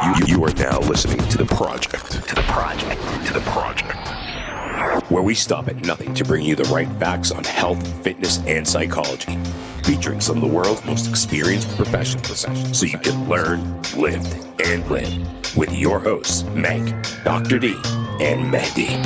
You are now listening to The Project. Where we stop at nothing to bring you the right facts on health, fitness, and psychology. Featuring some of the world's most experienced professionals so you can learn, lift, and live. With your hosts, Meg, Dr. D, and Mehdi.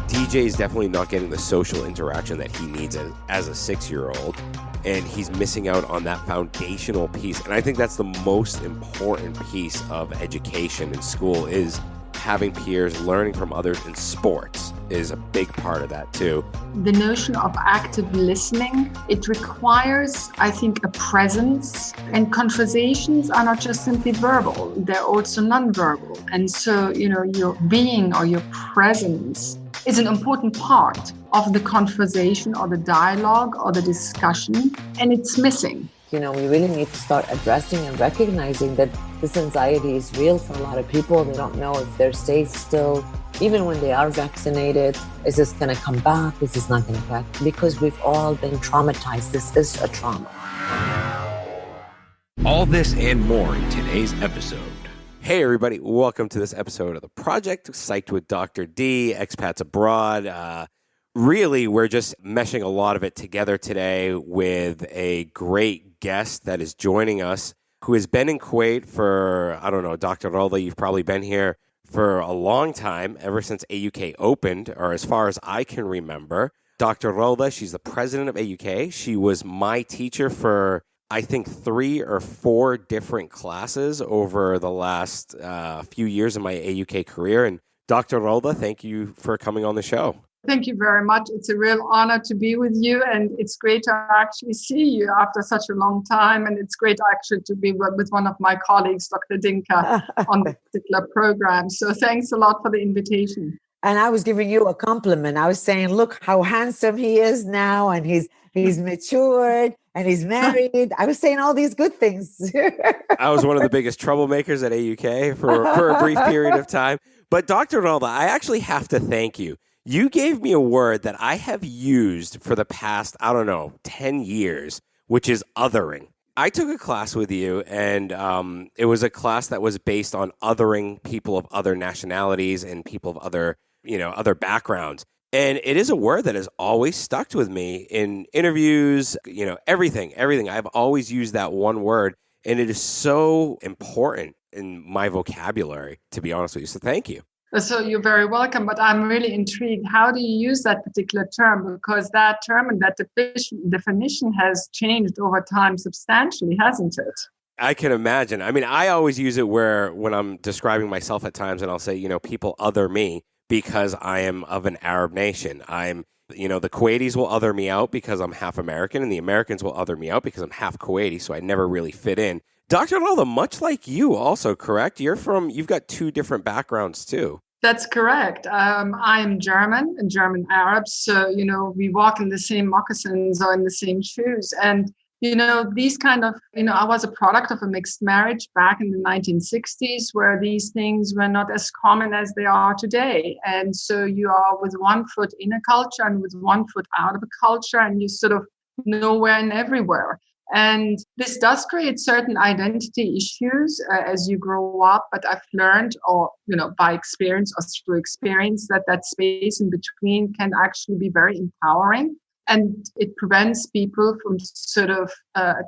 DJ is definitely not getting the social interaction that he needs as a 6-year-old. And he's missing out on that foundational piece. And I think that's the most important piece of education in school is having peers, learning from others, in sports is a big part of that too. The notion of active listening, it requires, I think, a presence. And conversations are not just simply verbal, they're also nonverbal. And so, your being or your presence is an important part of the conversation or the dialogue or the discussion, and it's missing. We really need to start addressing and recognizing that this anxiety is real for a lot of people. They don't know if they're safe still, even when they are vaccinated. Is this going to come back? Is this not going to come back? Because we've all been traumatized. This is a trauma. All this and more in today's episode. Hey everybody, welcome to this episode of The Project, Psyched with Dr. D, expats abroad. Really, we're just meshing a lot of it together today with a great guest that is joining us who has been in Kuwait for, Dr. Rawda, you've probably been here for a long time, ever since AUK opened, or as far as I can remember. Dr. Rawda, she's the president of AUK. She was my teacher for, I think, 3 or 4 different classes over the last few years of my AUK career. And Dr. Rawda, thank you for coming on the show. Thank you very much. It's a real honor to be with you, and it's great to actually see you after such a long time. And it's great actually to be with one of my colleagues, Dr. Dinka, on this particular program. So thanks a lot for the invitation. And I was giving you a compliment. I was saying, look how handsome he is now, and he's matured, and he's married. I was saying all these good things. I was one of the biggest troublemakers at AUK for a brief period of time. But Dr. Rawda, I actually have to thank you. You gave me a word that I have used for the past, 10 years, which is othering. I took a class with you, and it was a class that was based on othering people of other nationalities and people of other backgrounds. And it is a word that has always stuck with me in interviews, everything. I've always used that one word, and it is so important in my vocabulary, to be honest with you. So thank you. So you're very welcome, but I'm really intrigued. How do you use that particular term? Because that term and that definition has changed over time substantially, hasn't it? I can imagine. I mean, I always use it when I'm describing myself at times, and I'll say, people other me because I am of an Arab nation. The Kuwaitis will other me out because I'm half American, and the Americans will other me out because I'm half Kuwaiti, so I never really fit in. Dr. Rawda, much like you also, correct? You've got 2 different backgrounds too. That's correct. I'm German and German Arab. So, we walk in the same moccasins or in the same shoes. And, these kind of, I was a product of a mixed marriage back in the 1960s where these things were not as common as they are today. And so you are with one foot in a culture and with one foot out of a culture, and you sort of nowhere and everywhere. And this does create certain identity issues as you grow up. But I've learned, by experience or through experience, that space in between can actually be very empowering. And it prevents people from sort of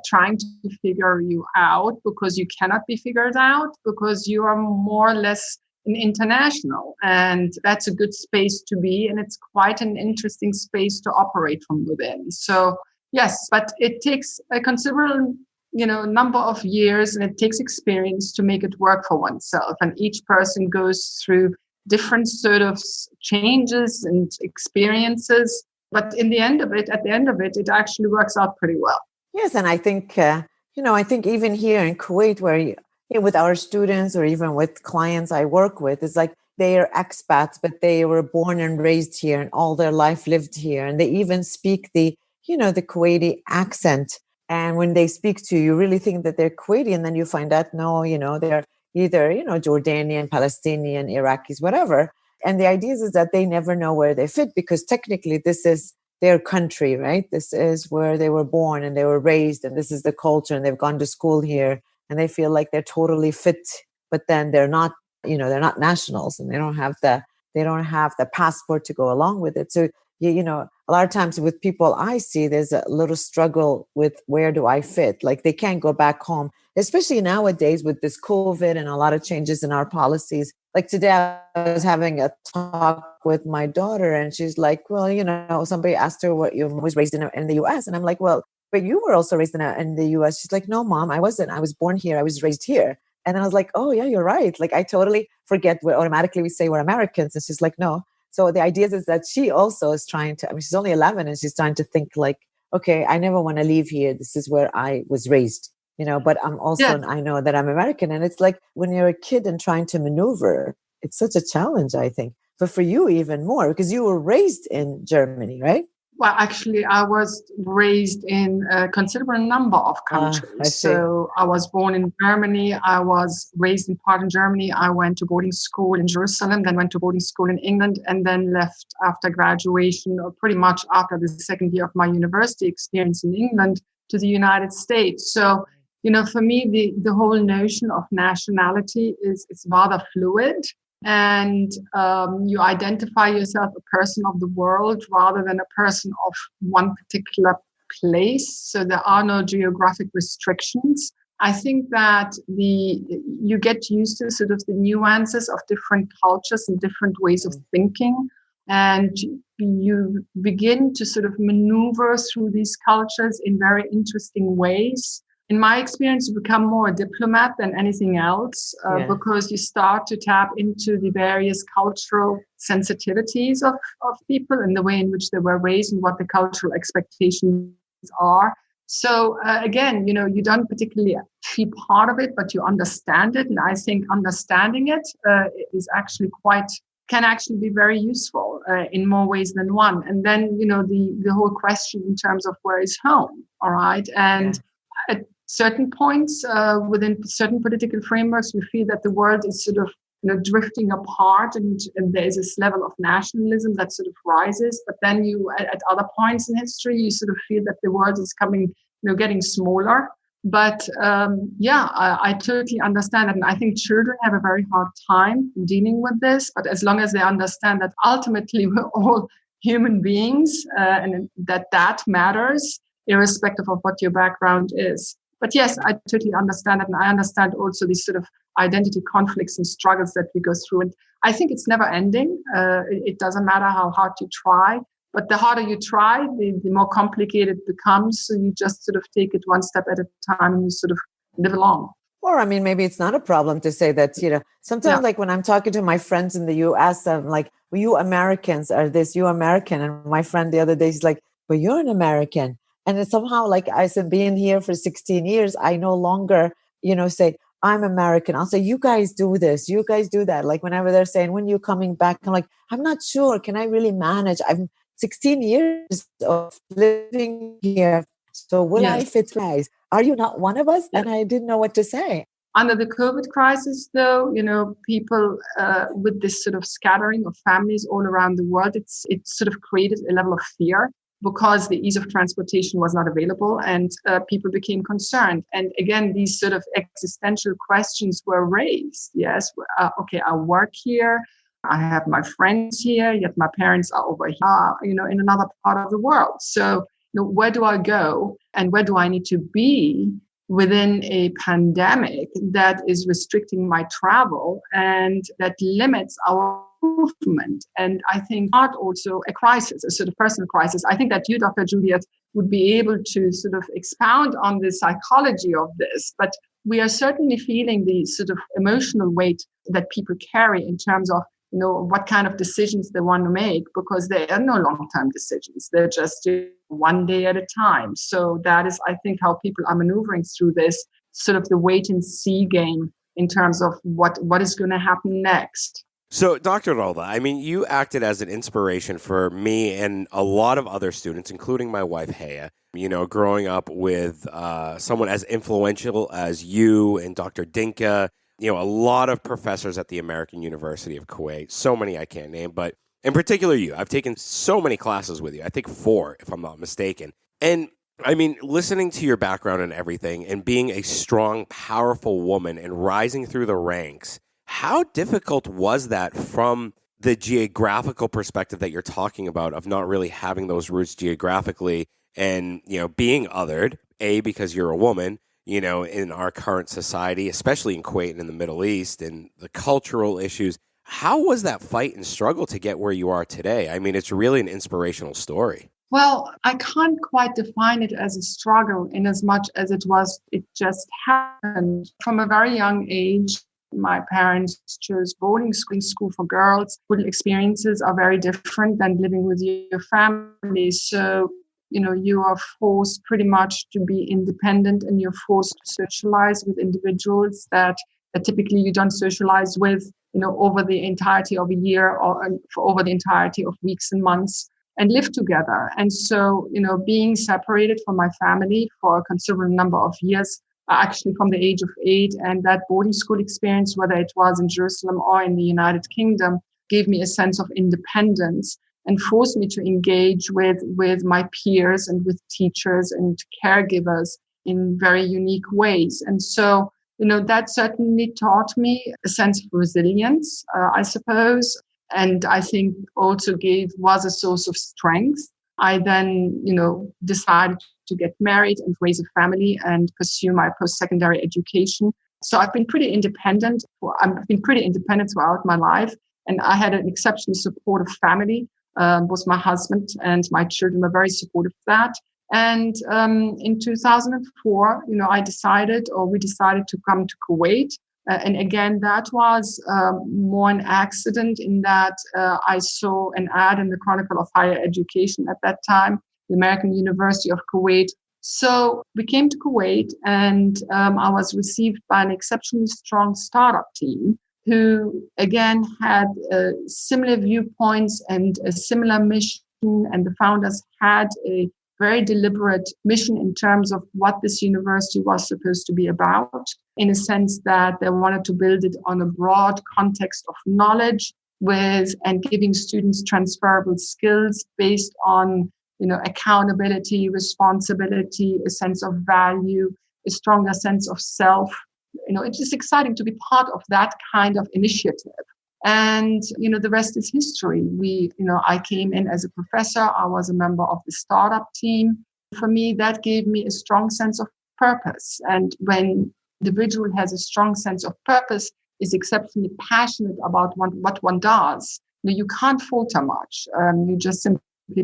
trying to figure you out because you cannot be figured out because you are more or less an international. And that's a good space to be. And it's quite an interesting space to operate from within. So yes, but it takes a considerable, number of years, and it takes experience to make it work for oneself. And each person goes through different sort of changes and experiences. But at the end of it, it actually works out pretty well. Yes, and I think, I think even here in Kuwait, where with our students or even with clients I work with, it's like they are expats, but they were born and raised here and all their life lived here, and they even speak the Kuwaiti accent. And when they speak to you, you really think that they're Kuwaiti. And then you find out, no, they're either, Jordanian, Palestinian, Iraqis, whatever. And the idea is that they never know where they fit because technically this is their country, right? This is where they were born and they were raised, and this is the culture, and they've gone to school here. and they feel like they're totally fit, but then they're not, they're not nationals, and they don't have the passport to go along with it. So a lot of times with people I see, there's a little struggle with where do I fit? Like they can't go back home, especially nowadays with this COVID and a lot of changes in our policies. Like today I was having a talk with my daughter, and she's like, well, somebody asked her what you was raised in the US. And I'm like, well, but you were also raised in the US. She's like, no, Mom, I wasn't. I was born here. I was raised here. And I was like, oh yeah, you're right. Like I totally forget where automatically we say we're Americans. And she's like, no. So the idea is that she also is trying to, she's only 11 and she's trying to think like, okay, I never want to leave here. This is where I was raised, but I'm also, I know that I'm American. And it's like when you're a kid and trying to maneuver, it's such a challenge, I think. But for you, even more, because you were raised in Germany, right? Well, actually, I was raised in a considerable number of countries. So I was born in Germany. I was raised in part in Germany. I went to boarding school in Jerusalem, then went to boarding school in England, and then left after graduation, or pretty much after the second year of my university experience in England, to the United States. So, for me, the whole notion of nationality is rather fluid. And you identify yourself a person of the world rather than a person of one particular place. So there are no geographic restrictions. I think that you get used to sort of the nuances of different cultures and different ways of thinking. And you begin to sort of maneuver through these cultures in very interesting ways. In my experience, you become more a diplomat than anything else because you start to tap into the various cultural sensitivities of people and the way in which they were raised and what the cultural expectations are. So again, you don't particularly feel part of it, but you understand it. And I think understanding it can actually be very useful in more ways than one. And then, the whole question in terms of where is home, all right? And at certain points within certain political frameworks, we feel that the world is sort of drifting apart, and there is this level of nationalism that sort of rises. But then at other points in history, you sort of feel that the world is getting smaller. But I totally understand that. And I think children have a very hard time dealing with this. But as long as they understand that ultimately we're all human beings and that matters, irrespective of what your background is. But yes, I totally understand it. And I understand also these sort of identity conflicts and struggles that we go through. And I think it's never ending. It doesn't matter how hard you try. But the harder you try, the more complicated it becomes. So you just sort of take it one step at a time and you sort of live along. Or, maybe it's not a problem to say that, sometimes like when I'm talking to my friends in the US, I'm like, well, you Americans are this, you American. And my friend the other day, she's like, well, you're an American. And it's somehow like I said, being here for 16 years, I no longer, say, I'm American. I'll say, you guys do this, you guys do that. Like whenever they're saying, when you're coming back, I'm like, I'm not sure. Can I really manage? I'm 16 years of living here. So will I fit, guys? Are you not one of us? And I didn't know what to say. Under the COVID crisis, though, people with this sort of scattering of families all around the world, it sort of created a level of fear, because the ease of transportation was not available, and people became concerned. And again, these sort of existential questions were raised. Yes, okay, I work here, I have my friends here, yet my parents are over here, in another part of the world. So, where do I go, and where do I need to be within a pandemic that is restricting my travel and that limits our movement? And I think not also a crisis, a sort of personal crisis. I think that you, Dr. Juliet, would be able to sort of expound on the psychology of this, but we are certainly feeling the sort of emotional weight that people carry in terms of what kind of decisions they want to make, because there are no long-term decisions. They're just one day at a time. So that is, I think, how people are maneuvering through this sort of the wait and see game in terms of what is going to happen next. So, Dr. Rawda, you acted as an inspiration for me and a lot of other students, including my wife, Haya, growing up with someone as influential as you and Dr. Dinka, a lot of professors at the American University of Kuwait, so many I can't name, but in particular you. I've taken so many classes with you, I think 4, if I'm not mistaken. And I mean, listening to your background and everything and being a strong, powerful woman and rising through the ranks, how difficult was that from the geographical perspective that you're talking about of not really having those roots geographically and, being othered, A, because you're a woman, in our current society, especially in Kuwait and in the Middle East and the cultural issues. How was that fight and struggle to get where you are today? I mean, it's really an inspirational story. Well, I can't quite define it as a struggle in as much as it just happened. From a very young age, my parents chose boarding school for girls. School experiences are very different than living with your family. So, you are forced pretty much to be independent, and you're forced to socialize with individuals that typically you don't socialize with, over the entirety of a year or for over the entirety of weeks and months, and live together. And so, being separated from my family for a considerable number of years, actually from the age of 8, and that boarding school experience, whether it was in Jerusalem or in the United Kingdom, gave me a sense of independence and forced me to engage with my peers and with teachers and caregivers in very unique ways. And so, that certainly taught me a sense of resilience, I suppose. And I think also was a source of strength. I then, decided to get married and raise a family and pursue my post-secondary education. So I've been pretty independent. I've been pretty independent throughout my life. And I had an exceptionally supportive family. Both my husband and my children were very supportive of that. And in 2004, we decided to come to Kuwait. And again, that was more an accident in that I saw an ad in the Chronicle of Higher Education at that time, the American University of Kuwait. So we came to Kuwait, and I was received by an exceptionally strong startup team who, again, had similar viewpoints and a similar mission. And the founders had a very deliberate mission in terms of what this university was supposed to be about, in a sense that they wanted to build it on a broad context of knowledge and giving students transferable skills based on, accountability, responsibility, a sense of value, a stronger sense of self. It is exciting to be part of that kind of initiative. And, the rest is history. I came in as a professor. I was a member of the startup team. For me, that gave me a strong sense of purpose. And when an individual has a strong sense of purpose, is exceptionally passionate about what one does, you can't falter much. You just simply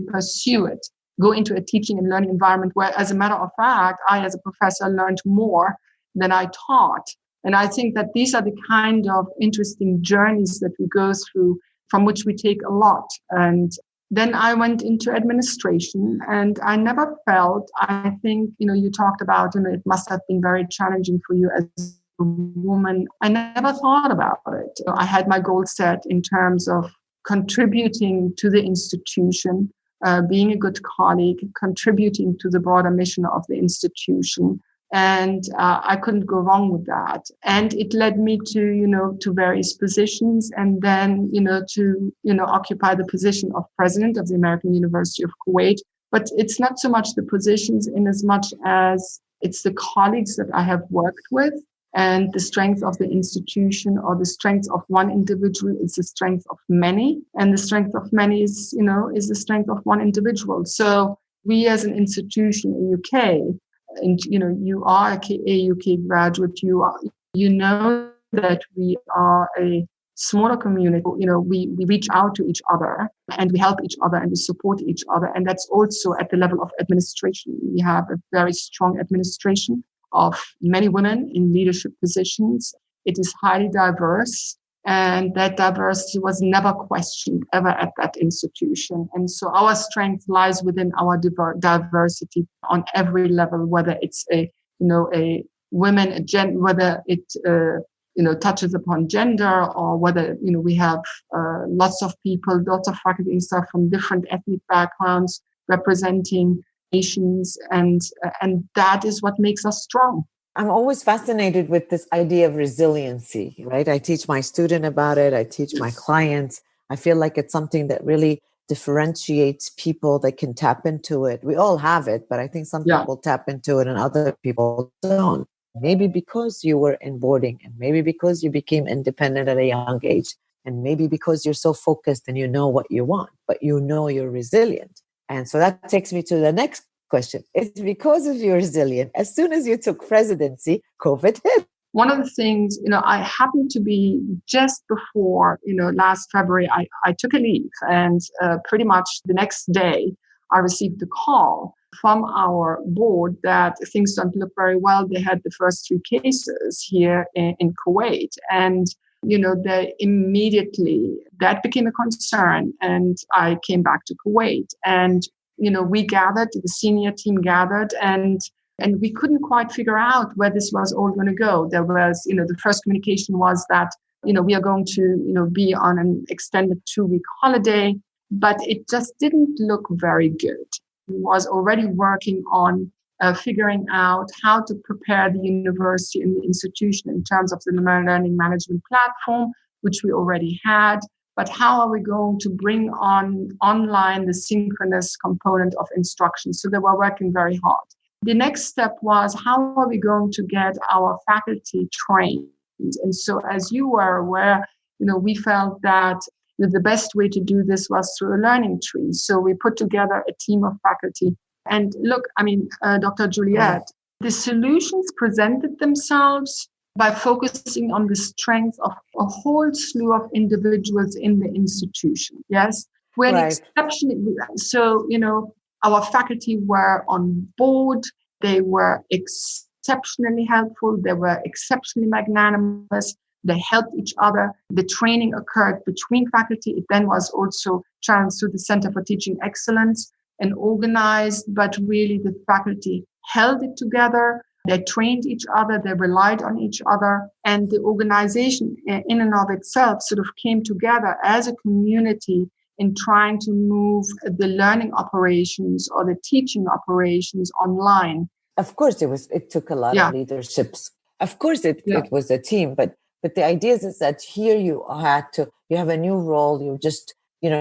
pursue it. Go into a teaching and learning environment where, as a matter of fact, I, as a professor, learned more than I taught. And I think that these are the kind of interesting journeys that we go through, from which we take a lot. And then I went into administration, and I never felt, I think, you talked about, it must have been very challenging for you as a woman. I never thought about it. I had my goal set in terms of contributing to the institution, being a good colleague, contributing to the broader mission of the institution. And I couldn't go wrong with that. And it led me to various positions, and then, to occupy the position of president of the American University of Kuwait. But it's not so much the positions in as much as it's the colleagues that I have worked with, and the strength of the institution, or the strength of one individual is the strength of many. And the strength of many is the strength of one individual. So we, as an institution in UK, and you are a UK graduate, you know that we are a smaller community. We reach out to each other, and we help each other, and we support each other. And that's also at the level of administration. We have a very strong administration of many women in leadership positions. It is highly diverse. And that diversity was never questioned ever at that institution. And so our strength lies within our diversity on every level, whether it's a women, whether it touches upon gender, or whether we have lots of faculty and staff from different ethnic backgrounds representing nations, and that is what makes us strong. I'm always fascinated with this idea of resiliency, right? I teach my student about it. I teach my clients. I feel like it's something that really differentiates people that can tap into it. We all have it, but I think some people tap into it and other people don't. Maybe because you were in boarding, and maybe because you became independent at a young age, and maybe because you're so focused and you know what you want, but you know you're resilient. And so that takes me to the next question. It's because of your resilience. As soon as you took presidency, COVID hit. One of the things, I happened to be just before, last February, I took a leave, and pretty much the next day I received a call from our board that things don't look very well. They had the first 3 cases here in Kuwait, and they immediately, that became a concern, and I came back to Kuwait, and we gathered, the senior team gathered, and we couldn't quite figure out where this was all going to go. There was, the first communication was that, we are going to, be on an extended 2-week holiday, but it just didn't look very good. He was already working on figuring out how to prepare the university and the institution in terms of the learning management platform, which we already had. But how are we going to bring online the synchronous component of instruction? So they were working very hard. The next step was, how are we going to get our faculty trained? And so, as you were aware, we felt that the best way to do this was through a learning tree. So we put together a team of faculty. And look, Dr. Juliet, the solutions presented themselves by focusing on the strength of a whole slew of individuals in the institution. Yes, we're exceptionally. So, our faculty were on board. They were exceptionally helpful. They were exceptionally magnanimous. They helped each other. The training occurred between faculty. It then was also channeled through the Center for Teaching Excellence and organized, but really the faculty held it together. They trained each other. They relied on each other. And the organization in and of itself sort of came together as a community in trying to move the learning operations or the teaching operations online. Of course, it took a lot of leaderships. Of course, it was a team, but the idea is that here you have a new role. You're just,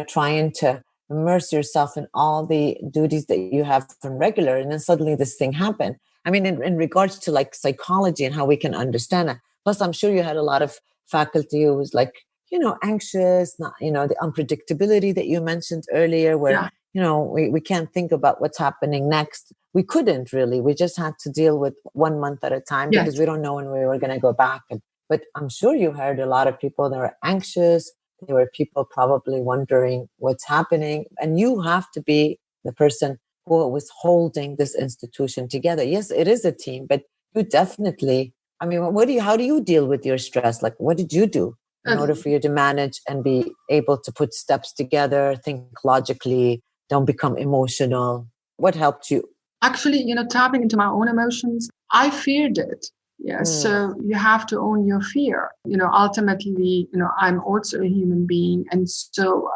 trying to immerse yourself in all the duties that you have from regular. And then suddenly this thing happened. In regards to like psychology and how we can understand it. Plus, I'm sure you had a lot of faculty who was like, anxious, not, the unpredictability that you mentioned earlier, where, we can't think about what's happening next. We couldn't really. We just had to deal with 1 month at a time because we don't know when we were going to go back. But I'm sure you heard a lot of people that were anxious. There were people probably wondering what's happening. And you have to be the person who was holding this institution together. Yes, it is a team, but you definitely, how do you deal with your stress? Like, what did you do in order for you to manage and be able to put steps together, think logically, don't become emotional? What helped you? Actually, tapping into my own emotions, I feared it. Yes. So you have to own your fear. Ultimately, I'm also a human being. And so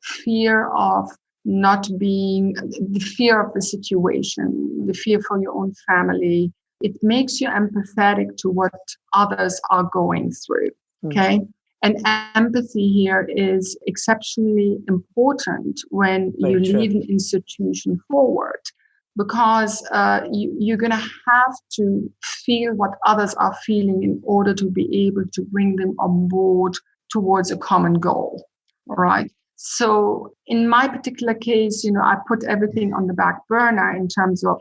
fear of not being, the fear of the situation, the fear for your own family, it makes you empathetic to what others are going through. Okay. And empathy here is exceptionally important when you lead an institution forward, because you're going to have to feel what others are feeling in order to be able to bring them on board towards a common goal. All right. So in my particular case, I put everything on the back burner in terms of,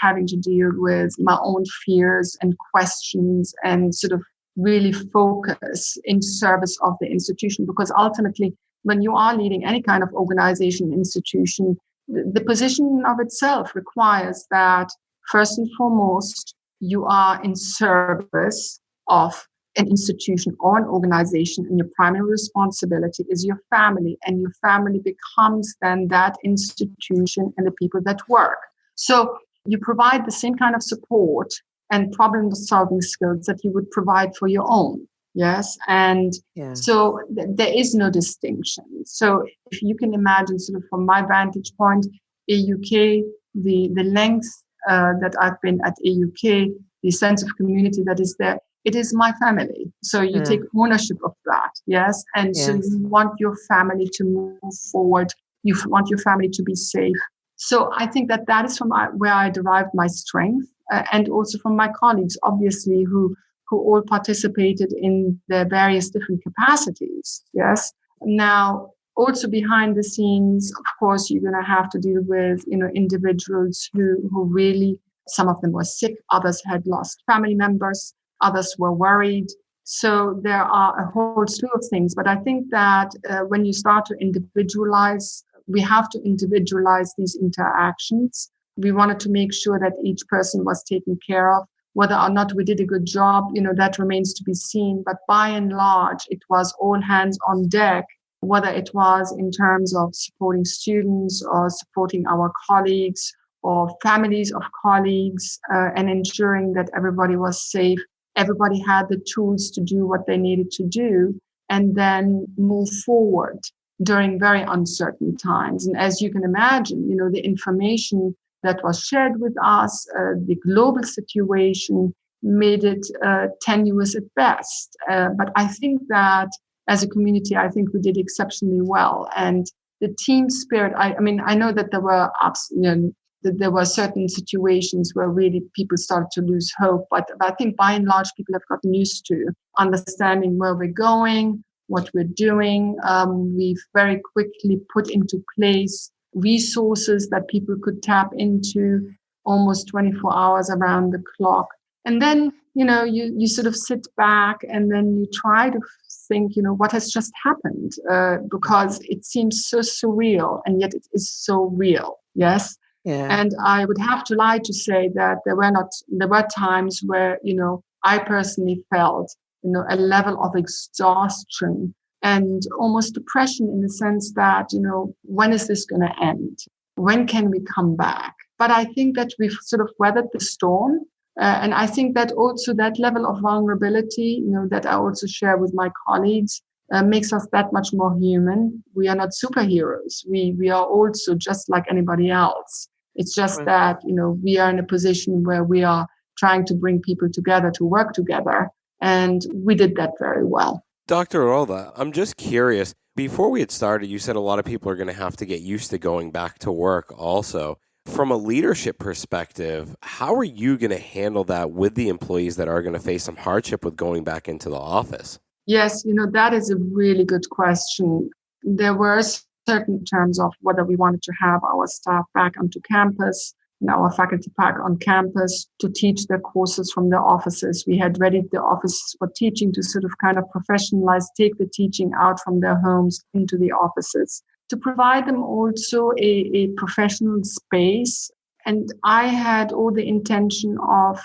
having to deal with my own fears and questions and sort of really focus in service of the institution. Because ultimately, when you are leading any kind of organization, institution, the position of itself requires that first and foremost, you are in service of an institution or an organization, and your primary responsibility is your family, and your family becomes then that institution and the people that work. So you provide the same kind of support and problem-solving skills that you would provide for your own. Yes. And so there is no distinction. So if you can imagine, sort of from my vantage point, AUK, the length that I've been at AUK, the sense of community that is there, it is my family. So you take ownership of that. Yes. And so you want your family to move forward You want your family to be safe. So I think that is from where I derived my strength, and also from my colleagues, obviously, who all participated in their various different capacities. Yes. Now, also behind the scenes, of course, you're going to have to deal with, individuals who really, some of them were sick, others had lost family members, others were worried. So there are a whole slew of things. But I think that when you start to individualize, we have to individualize these interactions. We wanted to make sure that each person was taken care of. Whether or not we did a good job, that remains to be seen. But by and large, it was all hands on deck, whether it was in terms of supporting students or supporting our colleagues or families of colleagues, and ensuring that everybody was safe. Everybody had the tools to do what they needed to do and then move forward during very uncertain times. And as you can imagine, the information that was shared with us, the global situation made it tenuous at best. But I think that as a community, I think we did exceptionally well. And the team spirit, I know that there were ups, that there were certain situations where really people started to lose hope. But I think by and large, people have gotten used to understanding where we're going, what we're doing. We've very quickly put into place resources that people could tap into almost 24 hours around the clock. And then, you sort of sit back and then you try to think, what has just happened? Because it seems so surreal and yet it is so real. Yes. Yeah. And I would have to lie to say that there were times where, I personally felt, a level of exhaustion and almost depression in the sense that, when is this going to end? When can we come back? But I think that we've sort of weathered the storm. And I think that also that level of vulnerability, that I also share with my colleagues, makes us that much more human. We are not superheroes. We are also just like anybody else. It's just that, we are in a position where we are trying to bring people together to work together. And we did that very well. Dr. Rawda, I'm just curious. Before we had started, you said a lot of people are going to have to get used to going back to work also. From a leadership perspective, how are you going to handle that with the employees that are going to face some hardship with going back into the office? Yes, that is a really good question. There were certain terms of whether we wanted to have our staff back onto campus and our faculty back on campus to teach their courses from their offices. We had readied the offices for teaching to sort of kind of professionalize, take the teaching out from their homes into the offices, to provide them also a professional space. And we had all the intention of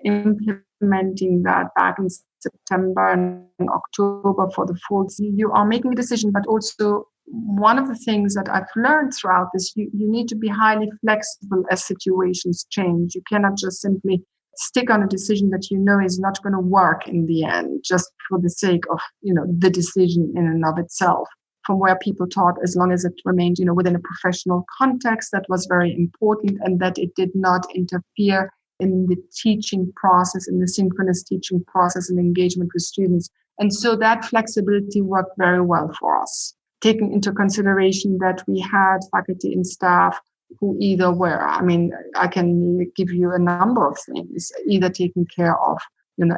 implementing that back in September and October for the fall. You are making a decision, but also one of the things that I've learned throughout this, you need to be highly flexible as situations change. You cannot just simply stick on a decision that is not going to work in the end, just for the sake of, the decision in and of itself. From where people taught, as long as it remained, within a professional context, that was very important, and that it did not interfere in the teaching process, in the synchronous teaching process and engagement with students. And so that flexibility worked very well for us, taking into consideration that we had faculty and staff who either were, I can give you a number of things, either taking care of,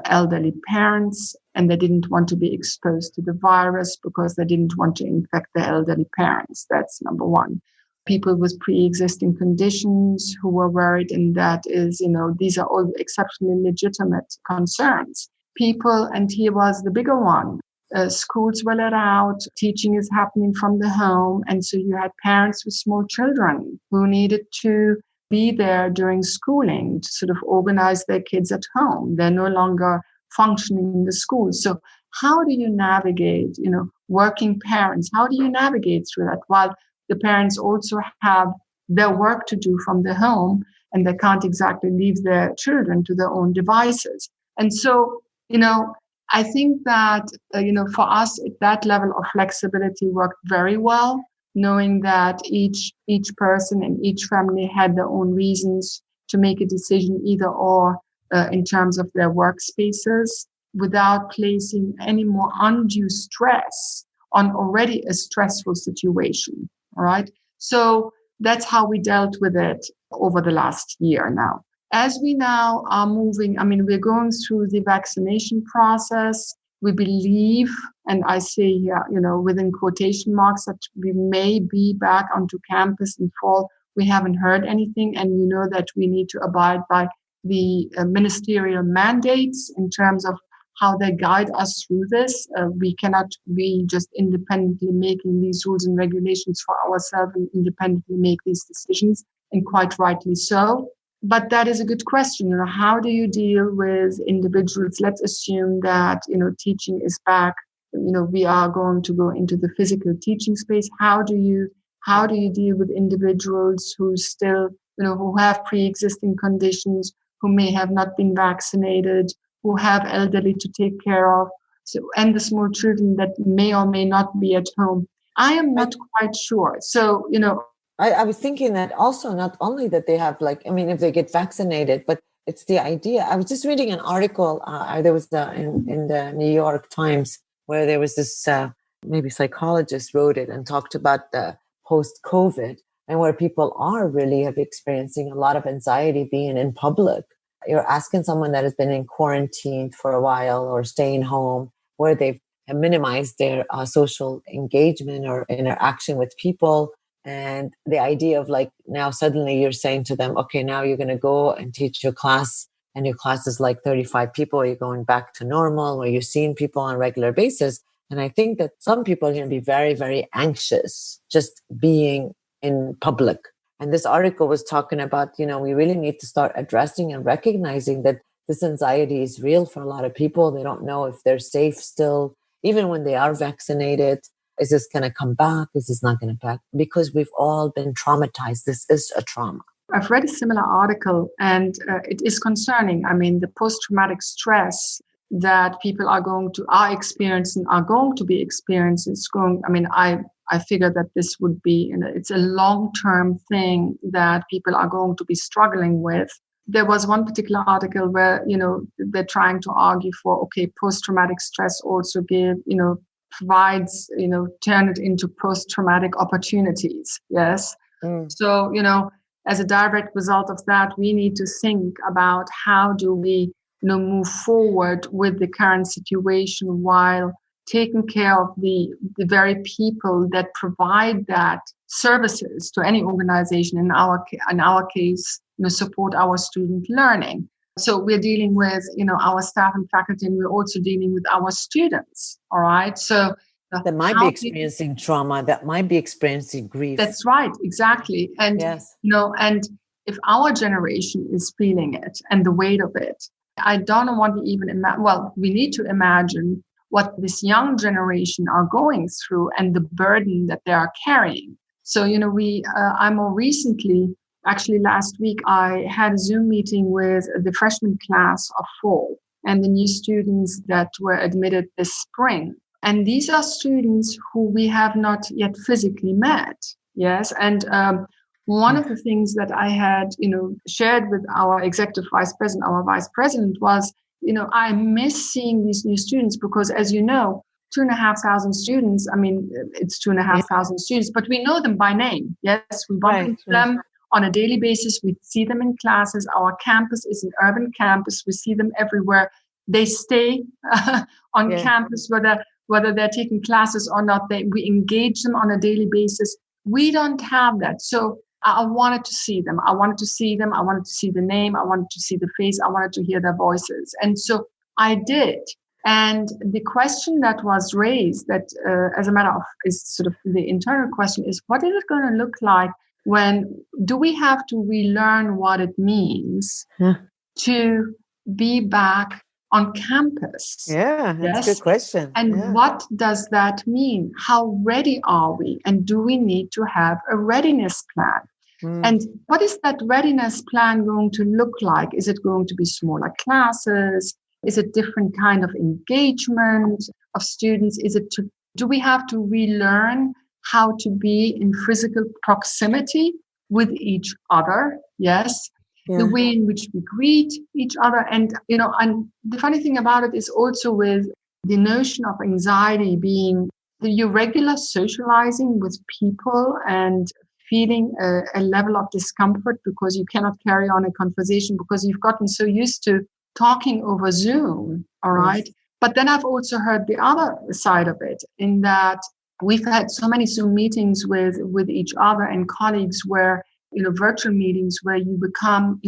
elderly parents, and they didn't want to be exposed to the virus because they didn't want to infect their elderly parents. That's number one. People with pre-existing conditions who were worried, and that is, these are all exceptionally legitimate concerns. People, and here was the bigger one, schools were let out, teaching is happening from the home, and so you had parents with small children who needed to be there during schooling to sort of organize their kids at home. They're no longer functioning in the school. So how do you navigate, working parents? How do you navigate through that while the parents also have their work to do from the home and they can't exactly leave their children to their own devices? And so, I think that, for us, that level of flexibility worked very well, knowing that each person and each family had their own reasons to make a decision either or in terms of their workspaces, without placing any more undue stress on already a stressful situation. All right. So that's how we dealt with it over the last year now. As we now are moving, we're going through the vaccination process. We believe, and I say here, within quotation marks, that we may be back onto campus in fall. We haven't heard anything, and that we need to abide by the ministerial mandates in terms of how they guide us through this. We cannot be just independently making these rules and regulations for ourselves and independently make these decisions, and quite rightly so. But that is a good question. How do you deal with individuals? Let's assume that, teaching is back. We are going to go into the physical teaching space. How do you deal with individuals who still, who have pre-existing conditions, who may have not been vaccinated, who have elderly to take care of, and the small children that may or may not be at home? I am not quite sure. So, I was thinking that also not only that they have if they get vaccinated, but it's the idea. I was just reading an article. There was in the New York Times where there was this maybe psychologist wrote it and talked about the post-COVID and where people are really experiencing a lot of anxiety being in public. You're asking someone that has been in quarantine for a while or staying home, where they've minimized their social engagement or interaction with people. And the idea of now suddenly you're saying to them, okay, now you're going to go and teach your class, and your class is 35 people. You're going back to normal where you're seeing people on a regular basis. And I think that some people are going to be very, very anxious just being in public. And this article was talking about, we really need to start addressing and recognizing that this anxiety is real for a lot of people. They don't know if they're safe still, even when they are vaccinated. Is this going to come back? Is this not going to back? Because we've all been traumatized. This is a trauma. I've read a similar article, and it is concerning. The post-traumatic stress that people are going to be experiencing. I figure that this would be, it's a long-term thing that people are going to be struggling with. There was one particular article where, they're trying to argue for, okay, post-traumatic stress also provides, turn it into post-traumatic opportunities. Yes. So, as a direct result of that, we need to think about how do we, move forward with the current situation while taking care of the very people that provide that services to any organization. In our case, support our student learning. So we're dealing with, our staff and faculty, and we're also dealing with our students. All right. So that might be experiencing trauma, that might be experiencing grief. That's right. Exactly. And, yes. And if our generation is feeling it and the weight of it, I don't want to even imagine. Well, we need to imagine what this young generation are going through and the burden that they are carrying. So, I more recently, actually last week, I had a Zoom meeting with the freshman class of fall and the new students that were admitted this spring. And these are students who we have not yet physically met. Yes. And one of the things that I had, shared with our executive vice president, our vice president, was, I miss seeing these new students because, as you know, 2,500 students, it's 2,500 students, but we know them by name. Yes, we bump into them on a daily basis. We see them in classes. Our campus is an urban campus. We see them everywhere. They stay on campus, whether they're taking classes or not. We engage them on a daily basis. We don't have that. So I wanted to see them. I wanted to see the name. I wanted to see the face. I wanted to hear their voices. And so I did. And the question that was raised, that as a matter of, is sort of the internal question, is what is it going to look like do we have to relearn what it means to be back on campus? Yeah, that's a good question. And what does that mean? How ready are we? And do we need to have a readiness plan? And what is that readiness plan going to look like? Is it going to be smaller classes? Is it different kind of engagement of students? Do we have to relearn how to be in physical proximity with each other? Yes. Yeah. The way in which we greet each other. And the funny thing about it is also with the notion of anxiety being, your regular socializing with people and feeling a level of discomfort because you cannot carry on a conversation because you've gotten so used to talking over Zoom, all right? But then I've also heard the other side of it, in that we've had so many Zoom meetings with each other and colleagues where, virtual meetings where you become,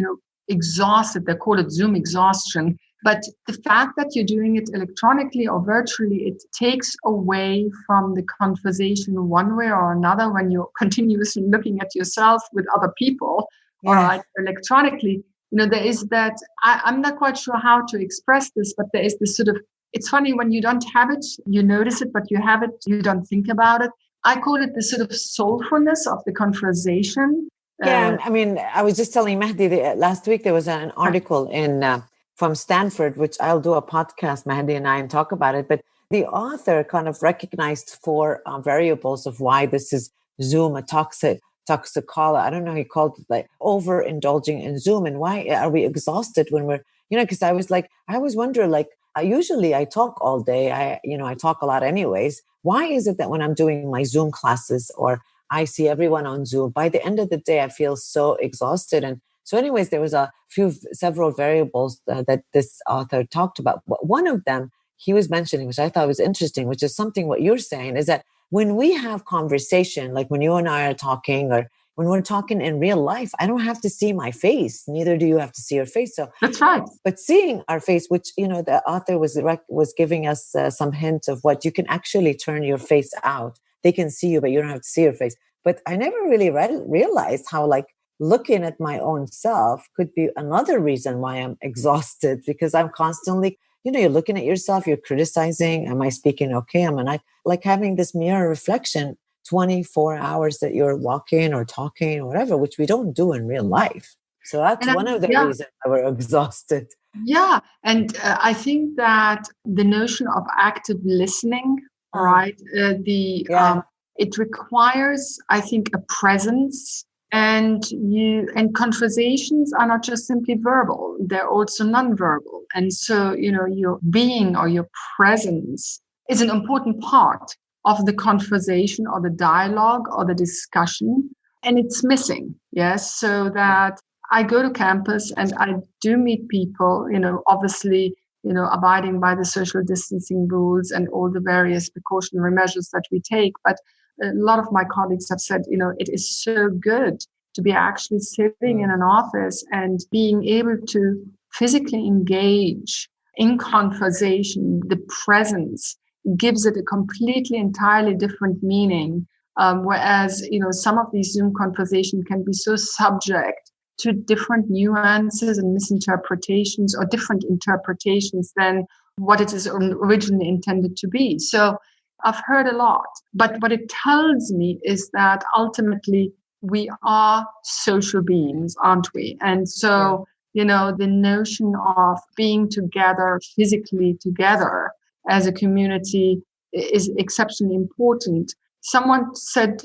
exhausted. They call it Zoom exhaustion. But the fact that you're doing it electronically or virtually, it takes away from the conversation one way or another when you're continuously looking at yourself with other people, all right, electronically. There is that, I'm not quite sure how to express this, but there is this sort of, it's funny when you don't have it, you notice it, but you have it, you don't think about it. I call it the sort of soulfulness of the conversation. Yeah, I was just telling Mahdi last week there was an article from Stanford, which I'll do a podcast, Mahdi and I, and talk about it. But the author kind of recognized four variables of why this is Zoom, a toxicology. I don't know, he called it like overindulging in Zoom. And why are we exhausted when we're, because I always wonder, usually I talk all day. I talk a lot anyways. Why is it that when I'm doing my Zoom classes or I see everyone on Zoom, by the end of the day, I feel so exhausted? And so anyways, there was several variables that this author talked about. One of them he was mentioning, which I thought was interesting, which is something what you're saying, is that when we have conversation, like when you and I are talking or when we're talking in real life, I don't have to see my face. Neither do you have to see your face. So that's right. But seeing our face, which, the author was giving us some hints of what you can actually turn your face out. They can see you, but you don't have to see your face. But I never really realized how looking at my own self could be another reason why I'm exhausted, because I'm constantly, you're looking at yourself, you're criticizing. Am I speaking okay? Am I not? Like having this mirror reflection 24 hours that you're walking or talking or whatever, which we don't do in real life. So that's one of the reasons why we're exhausted. Yeah. And I think that the notion of active listening, right? It requires, I think, a presence. And conversations are not just simply verbal, they're also nonverbal. And so, your being or your presence is an important part of the conversation or the dialogue or the discussion. And it's missing, yes, so that I go to campus and I do meet people, obviously, abiding by the social distancing rules and all the various precautionary measures that we take. But a lot of my colleagues have said, it is so good to be actually sitting in an office and being able to physically engage in conversation. The presence gives it a completely, entirely different meaning. Whereas, some of these Zoom conversations can be so subject to different nuances and misinterpretations or different interpretations than what it is originally intended to be. So I've heard a lot, but what it tells me is that ultimately we are social beings, aren't we? And so, the notion of being together, physically together as a community is exceptionally important. Someone said,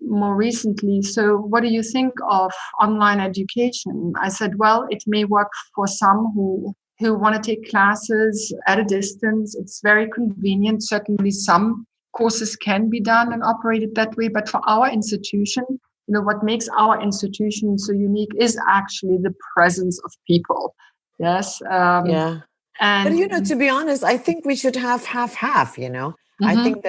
more recently, so what do you think of online education? I said, well, it may work for some who want to take classes at a distance. It's very convenient. Certainly some courses can be done and operated that way. But for our institution, what makes our institution so unique is actually the presence of people. Yes. And but, to be honest, I think we should have half, I think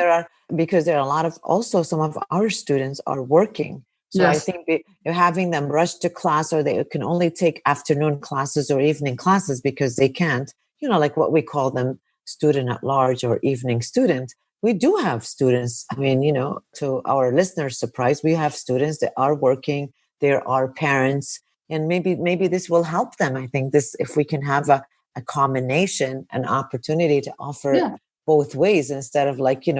because there are a lot of, also some of our students are working. So I think having them rush to class, or they can only take afternoon classes or evening classes because they can't, like what we call them, student at large or evening student. We do have students. To our listeners' surprise, we have students that are working. There are parents, and maybe this will help them. I think if we can have a combination, an opportunity to offer both ways instead of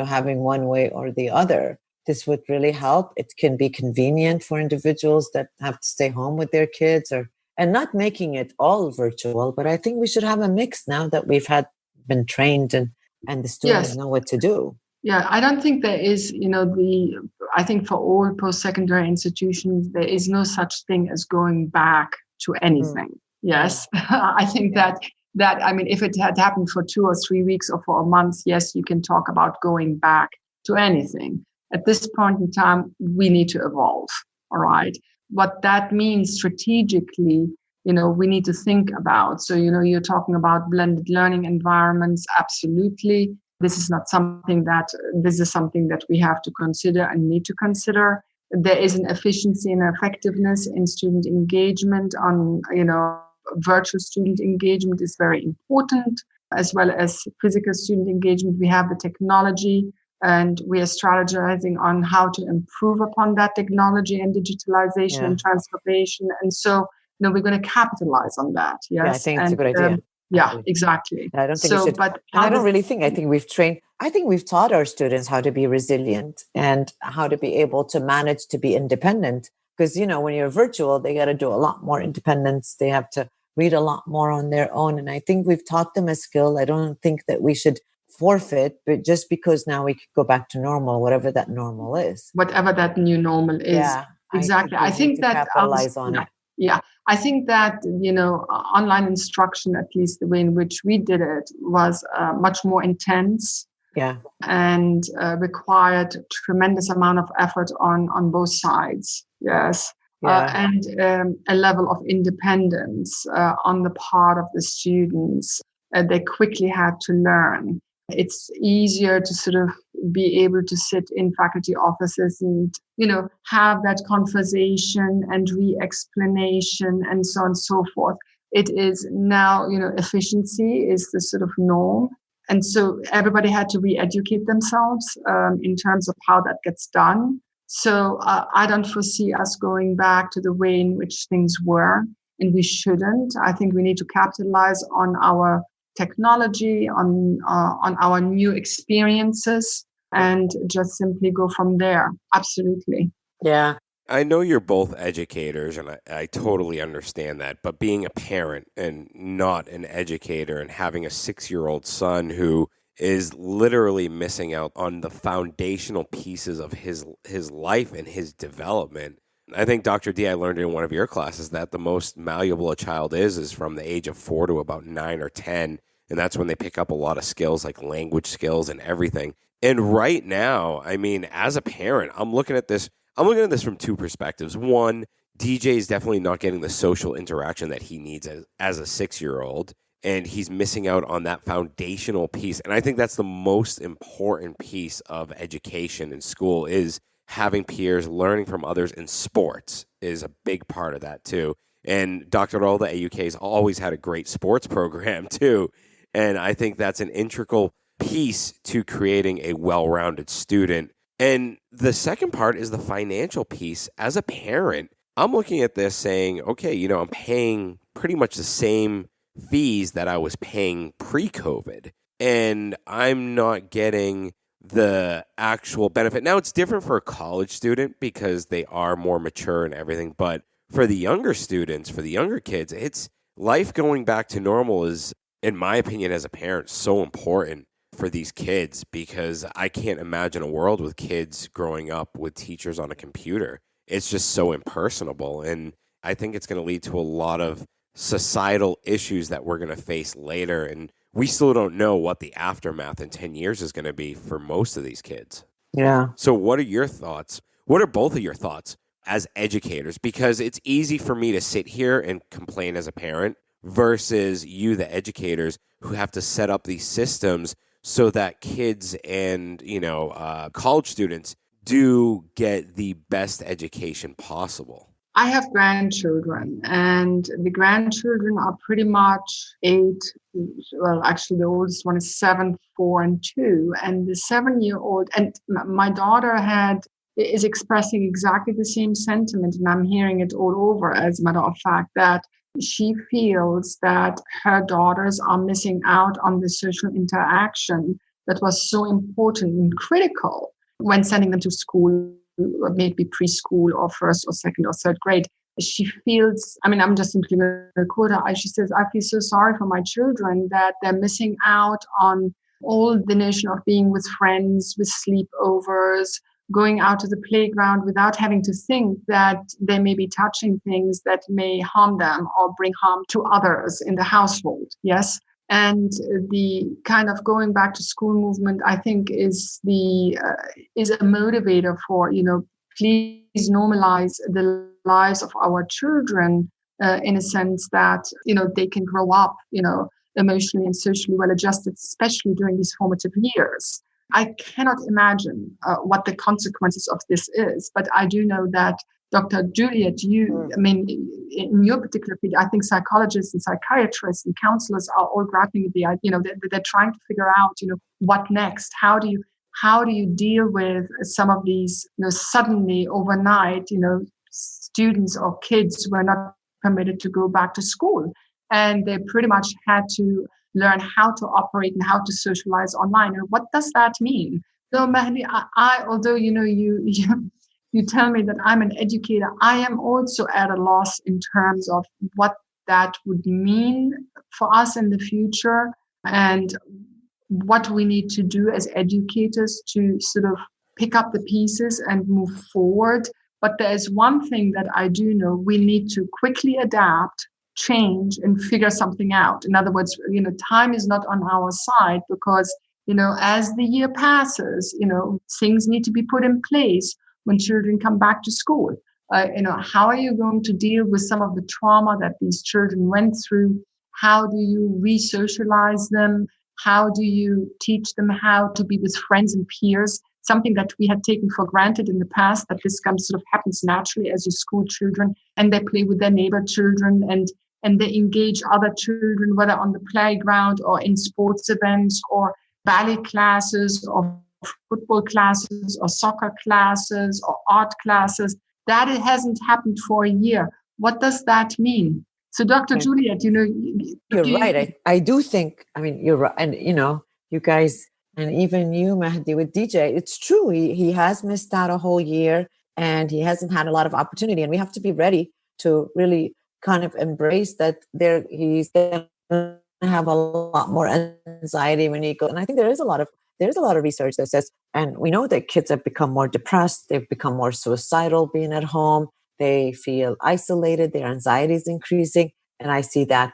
having one way or the other. This would really help. It can be convenient for individuals that have to stay home with their kids and not making it all virtual. But I think we should have a mix now that we've been trained and the students know what to do. Yeah, I don't think there is, I think for all post-secondary institutions, there is no such thing as going back to anything. Yes, I think that if it had happened for 2 or 3 weeks or for a month, yes, you can talk about going back to anything. At this point in time, we need to evolve. All right. What that means strategically, we need to think about. So, you're talking about blended learning environments. Absolutely. This is something that we have to consider and need to consider. There is an efficiency and effectiveness in student engagement on, virtual student engagement is very important, as well as physical student engagement. We have the technology and we are strategizing on how to improve upon that technology and digitalization and transformation. And so, we're going to capitalize on that. Yes. Yeah, I think it's a good idea. Yeah, exactly. I don't think we should. But I don't really think. I think we've taught our students how to be resilient and how to be able to manage to be independent. Because, when you're virtual, they got to do a lot more independence. They have to read a lot more on their own. And I think we've taught them a skill. I don't think that we should forfeit, but just because now we could go back to normal, whatever that normal is. Whatever that new normal is. Yeah, exactly. I think that capitalize on it. Yeah, I think that, online instruction, at least the way in which we did it, was much more intense. Yeah. And required tremendous amount of effort on both sides. Yes. Yeah. And a level of independence on the part of the students. They quickly had to learn. It's easier to sort of be able to sit in faculty offices and, have that conversation and re-explanation and so on and so forth. It is now, efficiency is the sort of norm. And so everybody had to re-educate themselves in terms of how that gets done. So I don't foresee us going back to the way in which things were, and we shouldn't. I think we need to capitalize on our technology, on our new experiences, and just simply go from there. Absolutely. Yeah. I know you're both educators, and I totally understand that. But being a parent and not an educator and having a 6-year-old son who is literally missing out on the foundational pieces of his life and his development. I think, Dr. D, I learned in one of your classes that the most malleable a child is from the age of 4 to about 9 or 10. And that's when they pick up a lot of skills like language skills and everything. And right now, I mean, as a parent, I'm looking at this from two perspectives. One, DJ is definitely not getting the social interaction that he needs as a 6-year-old. And he's missing out on that foundational piece. And I think that's the most important piece of education in school is having peers, learning from others, and sports is a big part of that too. And Dr. Rawda at UK has always had a great sports program too. And I think that's an integral piece to creating a well-rounded student. And the second part is the financial piece. As a parent, I'm looking at this saying, okay, I'm paying pretty much the same fees that I was paying pre-COVID, and I'm not getting the actual benefit. Now, it's different for a college student because they are more mature and everything, but for the younger students, for the younger kids, it's life going back to normal is, in my opinion, as a parent, so important for these kids because I can't imagine a world with kids growing up with teachers on a computer. It's just so impersonable, and I think it's going to lead to a lot of societal issues that we're going to face later. And we still don't know what the aftermath in 10 years is going to be for most of these kids. Yeah. So what are your thoughts? What are both of your thoughts as educators? Because it's easy for me to sit here and complain as a parent versus you, the educators, who have to set up these systems so that kids and, college students do get the best education possible. I have grandchildren, and the grandchildren are pretty much 8. Well, actually, the oldest one is 7, 4, and 2. And the 7-year-old, and my daughter is expressing exactly the same sentiment, and I'm hearing it all over, as a matter of fact, that she feels that her daughters are missing out on the social interaction that was so important and critical when sending them to school, maybe preschool or first or second or third grade. She feels, I'm just simply going to quote her. She says, I feel so sorry for my children that they're missing out on all the notion of being with friends, with sleepovers, going out to the playground without having to think that they may be touching things that may harm them or bring harm to others in the household. Yes. And the kind of going back to school movement, I think, is a motivator for, please normalize the lives of our children in a sense that, they can grow up, emotionally and socially well adjusted, especially during these formative years. I cannot imagine what the consequences of this is, but I do know that Dr. Juliet, in your particular field, I think psychologists and psychiatrists and counselors are all grappling with the idea, they're trying to figure out, what next? How do you deal with some of these, suddenly overnight, students or kids were not permitted to go back to school, and they pretty much had to learn how to operate and how to socialize online. And what does that mean? So, Mahdi, although you tell me that I'm an educator, I am also at a loss in terms of what that would mean for us in the future and what we need to do as educators to sort of pick up the pieces and move forward. But there's one thing that I do know: we need to quickly adapt, change, and figure something out. In other words, time is not on our side because, as the year passes, things need to be put in place when children come back to school. How are you going to deal with some of the trauma that these children went through? How do you re-socialize them? How do you teach them how to be with friends and peers? Something that we had taken for granted in the past, that this sort of happens naturally as you school children and they play with their neighbor children and they engage other children, whether on the playground or in sports events or ballet classes or football classes or soccer classes or art classes. That it hasn't happened for a year. What does that mean? So, Dr. Juliet, you're right. I do think, you're right. And, you guys, and even you, Mahdi, with DJ, it's true. He has missed out a whole year and he hasn't had a lot of opportunity. And we have to be ready to really kind of embrace that he's going to have a lot more anxiety when he goes. And I think there's a lot of research that says, and we know that kids have become more depressed, they've become more suicidal being at home, they feel isolated, their anxiety is increasing. And I see that,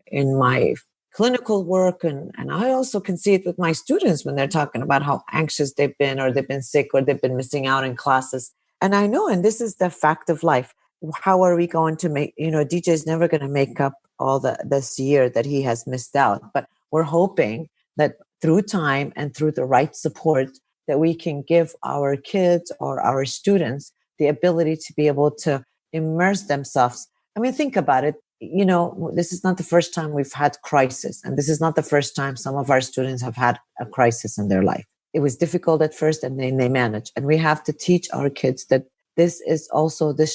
in my clinical work, and I also can see it with my students when they're talking about how anxious they've been, or they've been sick, or they've been missing out in classes. And I know, and this is the fact of life. How are we going to make, DJ is never going to make up all this year that he has missed out, but we're hoping that through time and through the right support that we can give our kids or our students the ability to be able to immerse themselves. Think about it. This is not the first time we've had crisis, and this is not the first time some of our students have had a crisis in their life. It was difficult at first, and then they managed. And we have to teach our kids that this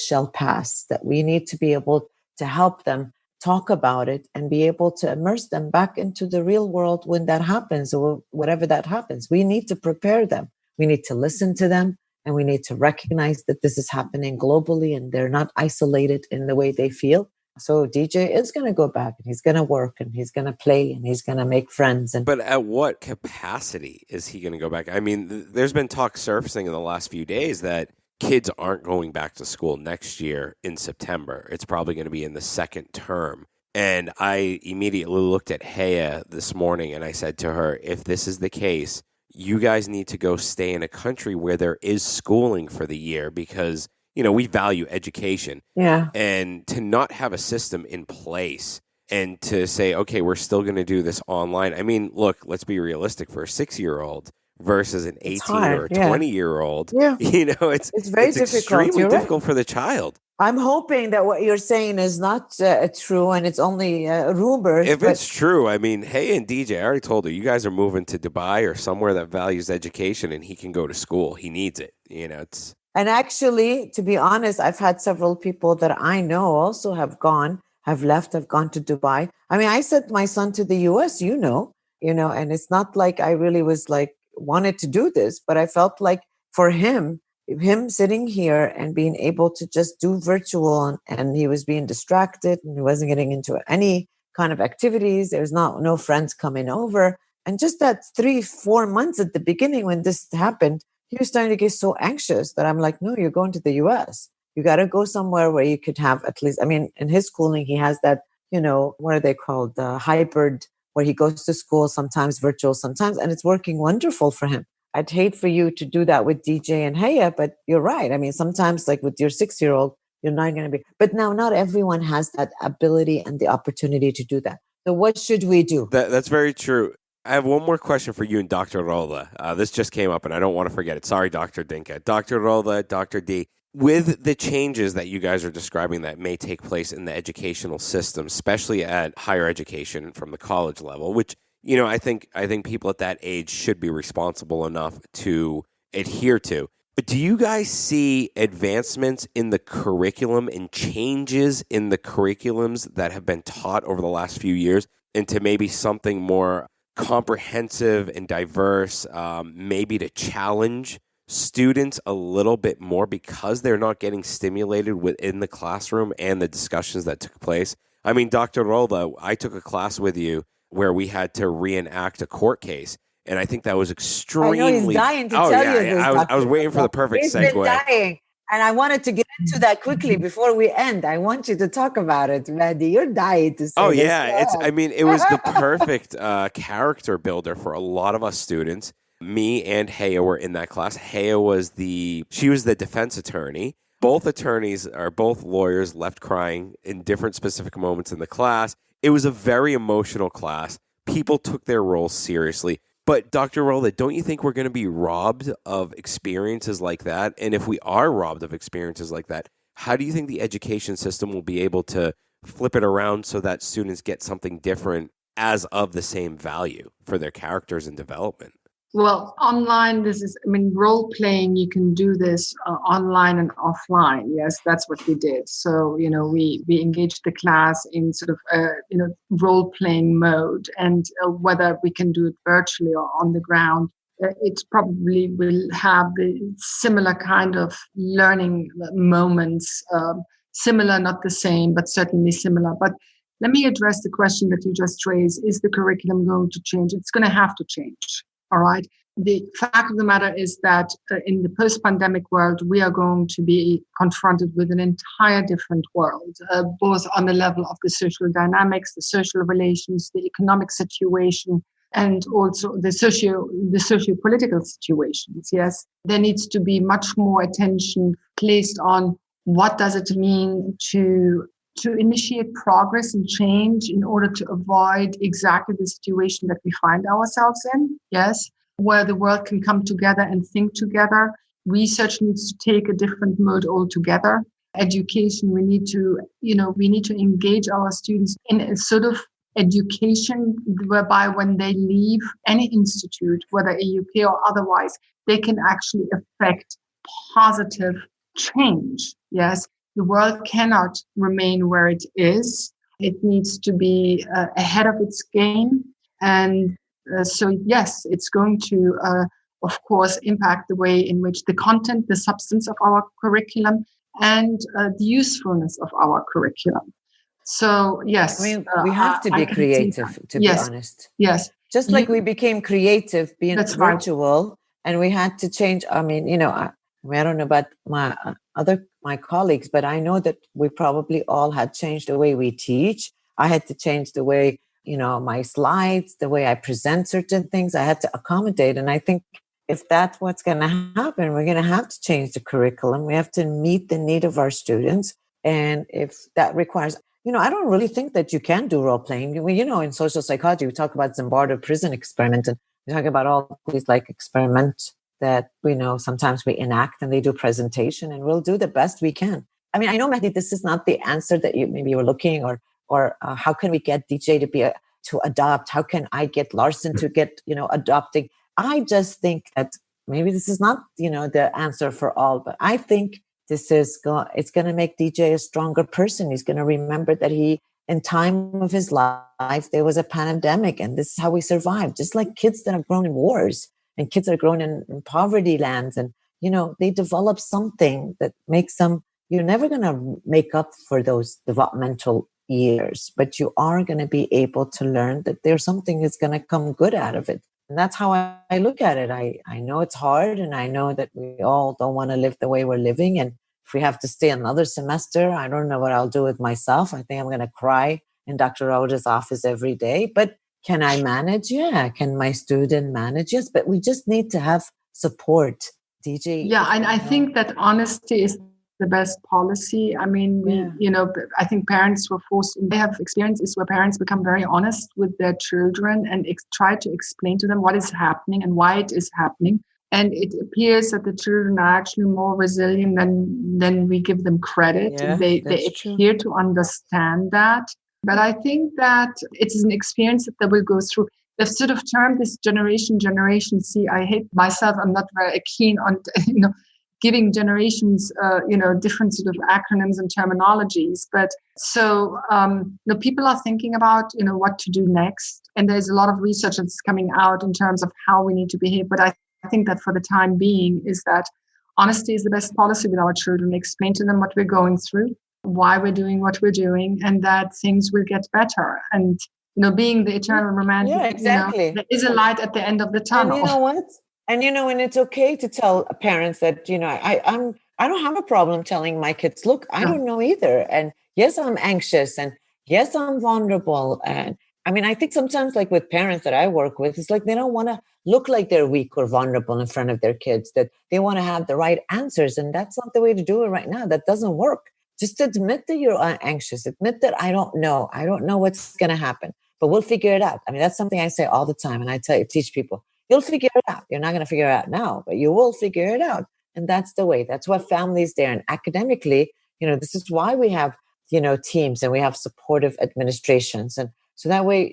shall pass, that we need to be able to help them talk about it and be able to immerse them back into the real world when that happens, or whatever that happens. We need to prepare them. We need to listen to them, and we need to recognize that this is happening globally and they're not isolated in the way they feel. So DJ is going to go back and he's going to work and he's going to play and he's going to make friends. But at what capacity is he going to go back? There's been talk surfacing in the last few days that kids aren't going back to school next year in September. It's probably going to be in the second term. And I immediately looked at Haya this morning and I said to her, if this is the case, you guys need to go stay in a country where there is schooling for the year, because, we value education. Yeah. And to not have a system in place and to say, okay, we're still going to do this online. Look, let's be realistic. For a 6-year-old versus an 18 or a 20-year-old, it's very difficult. Extremely difficult for the child. I'm hoping that what you're saying is not true and it's only rumors. If it's true, hey, and DJ, I already told her, you guys are moving to Dubai or somewhere that values education, and he can go to school. He needs it. And actually, to be honest, I've had several people that I know also have gone to Dubai. I sent my son to the US, and it's not like I really was wanted to do this, but I felt like for him sitting here and being able to just do virtual, and he was being distracted and he wasn't getting into any kind of activities. There's no friends coming over. And just that 3-4 months at the beginning when this happened, he was starting to get so anxious that I'm like, no, you're going to the US. You got to go somewhere where you could have at least, in his schooling, he has that, what are they called? The hybrid where he goes to school, sometimes virtual, sometimes, and it's working wonderful for him. I'd hate for you to do that with DJ and Haya, but you're right. I mean, sometimes like with your 6-year-old, you're not going to be, but now not everyone has that ability and the opportunity to do that. So what should we do? That's very true. I have one more question for you and Dr. Rawda. This just came up and I don't want to forget it. Sorry, Dr. Dinka. Dr. Rawda, Dr. D, with the changes that you guys are describing that may take place in the educational system, especially at higher education from the college level, which, you know, I think people at that age should be responsible enough to adhere to. But do you guys see advancements in the curriculum and changes in the curriculums that have been taught over the last few years into maybe something more comprehensive and diverse, maybe to challenge students a little bit more because they're not getting stimulated within the classroom and the discussions that took place? I mean, Dr. Rolda, I took a class with you where we had to reenact a court case. And I think that was extremely... I know he's dying to tell you this. I was waiting for the perfect he's segue. He's been dying. And I wanted to get into that quickly before we end. I want you to talk about it, Mehdi. You're dying to say Oh, this. yeah. It was the perfect character builder for a lot of us students. Me and Haya were in that class. Haya was the defense attorney. Both lawyers left crying in different specific moments in the class. It was a very emotional class. People took their roles seriously. But Dr. Rolla, don't you think we're going to be robbed of experiences like that? And if we are robbed of experiences like that, how do you think the education system will be able to flip it around so that students get something different as of the same value for their characters and development? Well, online, role playing, you can do this online and offline. Yes, that's what we did. So, we engaged the class in sort of, role playing mode, and whether we can do it virtually or on the ground, it probably will have the similar kind of learning moments, similar, not the same, but certainly similar. But let me address the question that you just raised. Is the curriculum going to change? It's going to have to change. All right. The fact of the matter is that in the post-pandemic world, we are going to be confronted with an entire different world, both on the level of the social dynamics, the social relations, the economic situation, and also the socio-political situations. Yes, there needs to be much more attention placed on what does it mean to initiate progress and change in order to avoid exactly the situation that we find ourselves in, yes, where the world can come together and think together. Research needs to take a different mode altogether. Education, we need to engage our students in a sort of education whereby when they leave any institute, whether AUK or otherwise, they can actually affect positive change, yes. The world cannot remain where it is. It needs to be ahead of its game. And so, yes, it's going to, of course, impact the way in which the content, the substance of our curriculum, and the usefulness of our curriculum. So, yes. We have to be creative, to be honest. Yes. Just like we became creative being virtual, right. And we had to change. I don't know about my colleagues, but I know that we probably all had changed the way we teach. I had to change the way, my slides, the way I present certain things. I had to accommodate. And I think if that's what's going to happen, we're going to have to change the curriculum. We have to meet the need of our students. And if that requires, I don't really think that you can do role playing. In social psychology, we talk about Zimbardo prison experiment, and we talk about all these like experiments that sometimes we enact, and they do presentation, and we'll do the best we can. I mean, I know, Mehdi, this is not the answer that you were looking, or how can we get DJ to adopt? How can I get Larson to get, adopting? I just think that maybe this is not, the answer for all, but I think it's going to make DJ a stronger person. He's going to remember that in time of his life, there was a pandemic, and this is how we survived. Just like kids that have grown in wars, and kids that are grown in poverty lands, and, they develop something that makes them, you're never going to make up for those developmental years, but you are going to be able to learn that there's something that's going to come good out of it. And that's how I look at it. I know it's hard, and I know that we all don't want to live the way we're living. And if we have to stay another semester, I don't know what I'll do with myself. I think I'm going to cry in Dr. Rawda's office every day. But Can I manage? Yeah. Can my student manage? Yes. But we just need to have support, DJ. Yeah, and I think that honesty is the best policy. I mean, I think parents were forced, they have experiences where parents become very honest with their children and try to explain to them what is happening and why it is happening. And it appears that the children are actually more resilient than we give them credit. Yeah, they true. appear to understand that. But I think that it's an experience that they will go through. They've sort of termed this Generation C. I hate myself. I'm not very keen on, giving generations, different sort of acronyms and terminologies. But so, people are thinking about, what to do next. And there's a lot of research that's coming out in terms of how we need to behave. But I think that for the time being is that honesty is the best policy with our children. Explain to them what we're going through, why we're doing what we're doing, and that things will get better. And being the eternal romantic, yeah, exactly. There is a light at the end of the tunnel. And you know what? And and it's okay to tell parents that I don't have a problem telling my kids, look, I don't know either, and yes, I'm anxious, and yes, I'm vulnerable. And I mean, I think sometimes, like with parents that I work with, it's like they don't want to look like they're weak or vulnerable in front of their kids. That they want to have the right answers, and that's not the way to do it right now. That doesn't work. Just admit that you're anxious. Admit that I don't know what's going to happen. But we'll figure it out. I mean, that's something I say all the time. And I teach people, you'll figure it out. You're not going to figure it out now, but you will figure it out. And that's the way. That's what families there. And academically, this is why we have, teams, and we have supportive administrations. And so that way,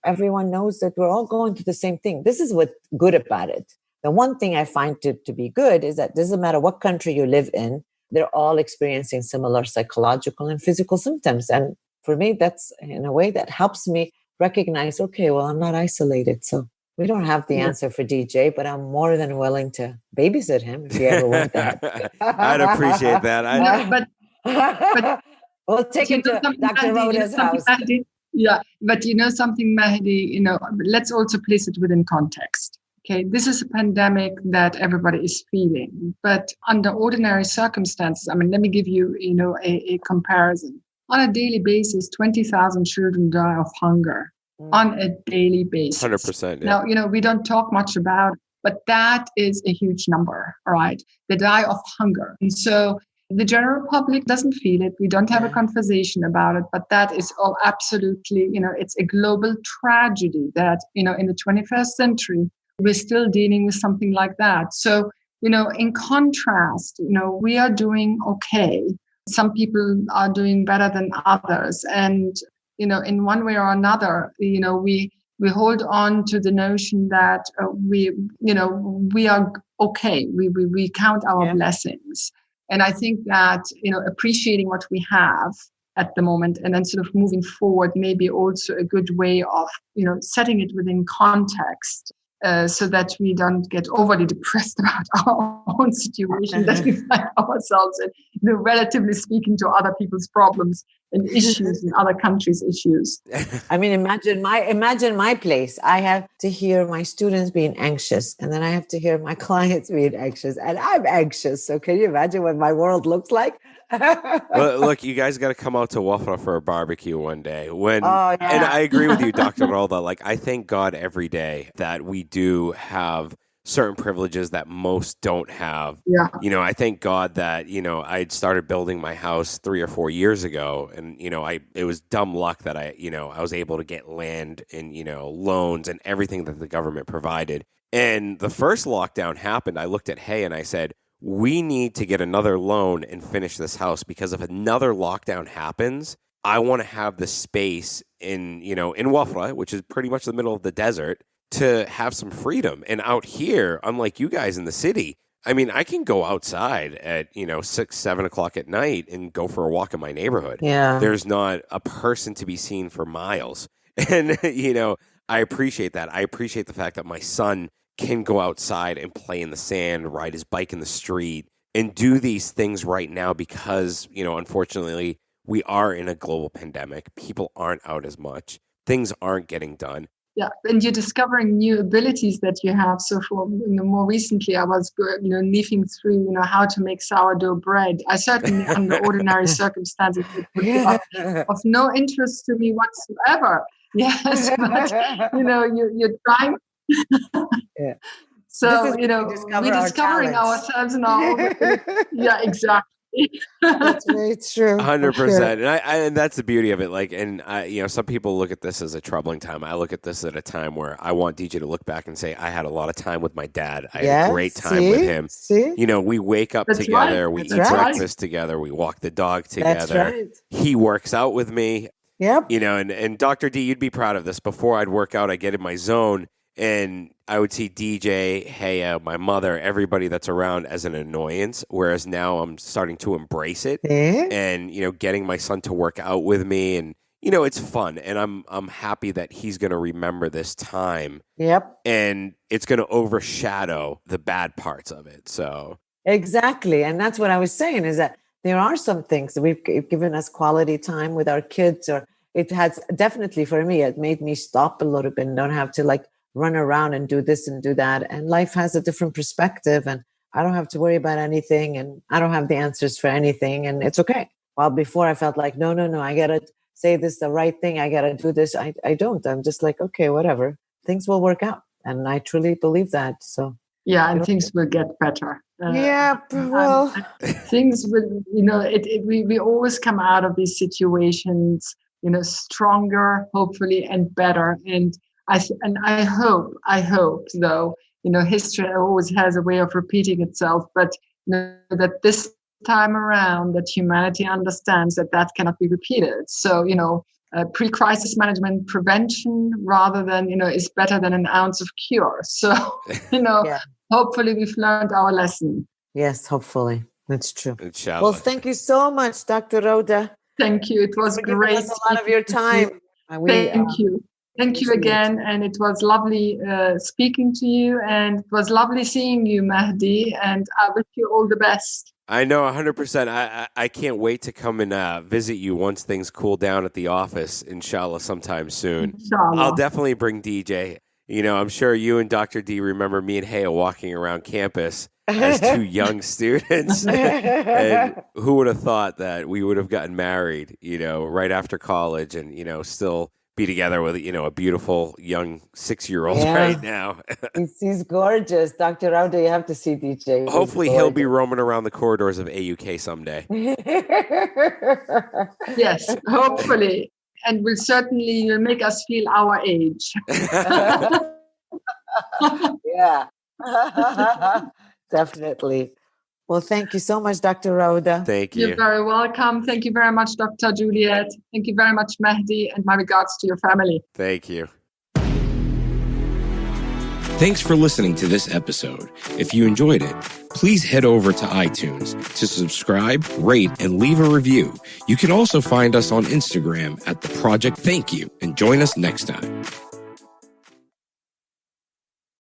everyone knows that we're all going through the same thing. This is what's good about it. The one thing I find to be good is that it doesn't matter what country you live in, they're all experiencing similar psychological and physical symptoms. And for me, that's in a way that helps me recognize, okay, well, I'm not isolated. So we don't have the answer for DJ, but I'm more than willing to babysit him if you ever want that. I'd appreciate that. But we'll take it to Dr. Rawda's house. Mahdi, yeah, but something, Mahdi, let's also place it within context. Okay, this is a pandemic that everybody is feeling, but under ordinary circumstances, I mean, let me give you, a comparison. On a daily basis, 20,000 children die of hunger on a daily basis. 100%. Yeah. Now, we don't talk much about it, but that is a huge number, all right? They die of hunger. And so the general public doesn't feel it. We don't have a conversation about it, but that is all absolutely, it's a global tragedy that, in the 21st century, we're still dealing with something like that. So, in contrast, we are doing okay. Some people are doing better than others. And, in one way or another, we hold on to the notion that we are okay. We count our blessings. And I think that, appreciating what we have at the moment and then sort of moving forward may be also a good way of, setting it within context. So that we don't get overly depressed about our own situation that we find ourselves in, relatively speaking to other people's problems and issues in other countries' issues. I mean, imagine my place. I have to hear my students being anxious, and then I have to hear my clients being anxious, and I'm anxious. So can you imagine what my world looks like? Well, look, you guys got to come out to Wafra for a barbecue one day. And I agree with you, Dr. Rawda. Like, I thank God every day that we do have certain privileges that most don't have. Yeah. I thank God that, I'd started building my house 3 or 4 years ago. And, it was dumb luck that I was able to get land and, loans and everything that the government provided. And the first lockdown happened. I looked at Hay and I said, we need to get another loan and finish this house, because if another lockdown happens, I want to have the space in Wafra, which is pretty much the middle of the desert, to have some freedom. And out here, unlike you guys in the city, I mean, I can go outside at, 6, 7 o'clock at night and go for a walk in my neighborhood. Yeah. There's not a person to be seen for miles. And, I appreciate that. I appreciate the fact that my son can go outside and play in the sand, ride his bike in the street, and do these things right now because, unfortunately, we are in a global pandemic. People aren't out as much. Things aren't getting done. Yeah, and you're discovering new abilities that you have. So for more recently, I was leafing through how to make sourdough bread. I certainly, under ordinary circumstances, it would be of no interest to me whatsoever. Yes, but you're trying. Yeah. So, discover we're our discovering talents. ourselves now. Yeah, exactly. That's very true. 100%. And that's the beauty of it. Like, and some people look at this as a troubling time. I look at this at a time where I want DJ to look back and say, I had a lot of time with my dad. I had a great time with him. See? We wake up That's together. right. We That's eat right. breakfast together. We walk the dog together. That's right. He works out with me. Yep. And Dr. D, you'd be proud of this. Before I'd work out, I get in my zone. And I would see DJ, Haya, my mother, everybody that's around as an annoyance, whereas now I'm starting to embrace it and, getting my son to work out with me. And, it's fun. And I'm happy that he's going to remember this time. Yep. And it's going to overshadow the bad parts of it. So exactly. And that's what I was saying is that there are some things that we've given us quality time with our kids, or it has definitely for me, it made me stop a little bit and don't have to run around and do this and do that. And life has a different perspective and I don't have to worry about anything and I don't have the answers for anything and it's okay. While before I felt like, no, I got to say this the right thing. I got to do this. I don't. I'm just like, okay, whatever. Things will work out. And I truly believe that. So yeah, and things will get better. Well, things will, we always come out of these situations, stronger, hopefully, and better. And I hope, though, history always has a way of repeating itself, but that this time around, that humanity understands that cannot be repeated. So, pre-crisis management prevention rather than, is better than an ounce of cure. So, hopefully we've learned our lesson. Yes, hopefully. That's true. Inshallah. Well, thank you so much, Dr. Rawda. Thank you. It was great. Us a lot of your time. Thank you. Thank you again. And it was lovely speaking to you. And it was lovely seeing you, Mahdi. And I wish you all the best. I know 100%. I can't wait to come and visit you once things cool down at the office, inshallah, sometime soon. Inshallah. I'll definitely bring DJ. I'm sure you and Dr. D remember me and Haya walking around campus as two young students. And who would have thought that we would have gotten married, right after college and, still be together with, a beautiful young 6-year-old right now. He's gorgeous. Dr. Rawda, you have to see DJ. Hopefully he'll be roaming around the corridors of AUK someday. Yes, hopefully. And will certainly make us feel our age. Yeah, definitely. Well, thank you so much, Dr. Rawda. Thank you. You're very welcome. Thank you very much, Dr. Juliet. Thank you very much, Mahdi, and my regards to your family. Thank you. Thanks for listening to this episode. If you enjoyed it, please head over to iTunes to subscribe, rate, and leave a review. You can also find us on Instagram at The Project Thank You, and join us next time.